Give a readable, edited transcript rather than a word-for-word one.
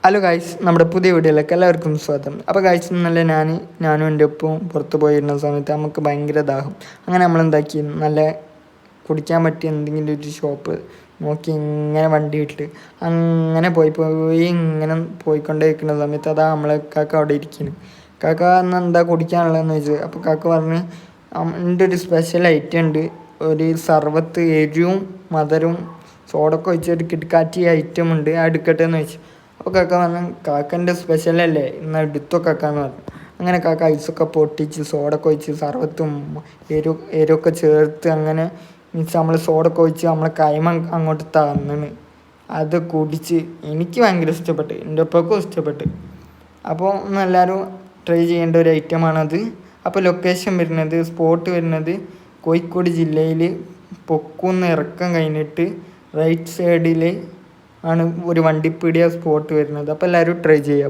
Hello guys, നമ്മുടെ പുതിയ വീഡിയോയിലേക്ക് എല്ലാവർക്കും സ്വാഗതം. അപ്പോൾ ഗൈസ്, ഇന്നലെ ഞാനും എൻ്റെ ഒപ്പം പുറത്ത് പോയിരുന്ന സമയത്ത് നമുക്ക് ഭയങ്കര ദാഹം. അങ്ങനെ നമ്മളെന്താക്കി, നല്ല കുടിക്കാൻ പറ്റിയ എന്തെങ്കിലും ഒരു ഷോപ്പ് നോക്കി ഇങ്ങനെ വണ്ടി ഇട്ട് അങ്ങനെ പോയി ഇങ്ങനെ പോയിക്കൊണ്ടേയിരിക്കുന്ന സമയത്ത് അതാ നമ്മളെ കാക്ക അവിടെ ഇരിക്കുന്നു. കാക്ക പറഞ്ഞാൽ എന്താ കുടിക്കാനുള്ളതെന്ന് ചോദിച്ചു. അപ്പോൾ കാക്ക പറഞ്ഞ് എൻ്റെ ഒരു സ്പെഷ്യൽ ഐറ്റം ഉണ്ട്, ഒരു സർവത്ത് എരിവും മധുരവും സോഡൊക്കെ വെച്ചൊരു കിടക്കാച്ചി ഐറ്റം ഉണ്ട്, ആ എടുക്കട്ടെ എന്ന് ചോദിച്ചു. അപ്പോൾ കാക്ക പറഞ്ഞു, കാക്കൻ്റെ സ്പെഷ്യലല്ലേ, ഇന്ന് എടുത്തോ കാക്കാന്ന് പറഞ്ഞു. അങ്ങനെ കാക്ക ഐസൊക്കെ പൊട്ടിച്ച് സോഡൊക്കെ ഒഴിച്ച് സർവത്തും എരിവൊക്കെ ചേർത്ത് അങ്ങനെ മീൻസ് നമ്മൾ സോഡൊക്കെ ഒഴിച്ച് നമ്മളെ കൈമ അങ്ങോട്ട് തന്നിന്. അത് കുടിച്ച് എനിക്ക് ഭയങ്കര ഇഷ്ടപ്പെട്ട്, എൻ്റെ ഒപ്പൊക്കെ ഇഷ്ടപ്പെട്ട്. അപ്പോൾ ഒന്ന് എല്ലാവരും ട്രൈ ചെയ്യേണ്ട ഒരു ഐറ്റമാണത്. അപ്പോൾ ലൊക്കേഷൻ വരുന്നത്, സ്പോട്ട് വരുന്നത് കോഴിക്കോട് ജില്ലയിൽ പൊക്കുന്ന് ഇറക്കം കഴിഞ്ഞിട്ട് റൈറ്റ് സൈഡിൽ ആണ് ഒരു വണ്ടിപ്പീടിയ സ്പോട്ട് വരുന്നത്. അപ്പോൾ എല്ലാവരും ട്രൈ ചെയ്യാം.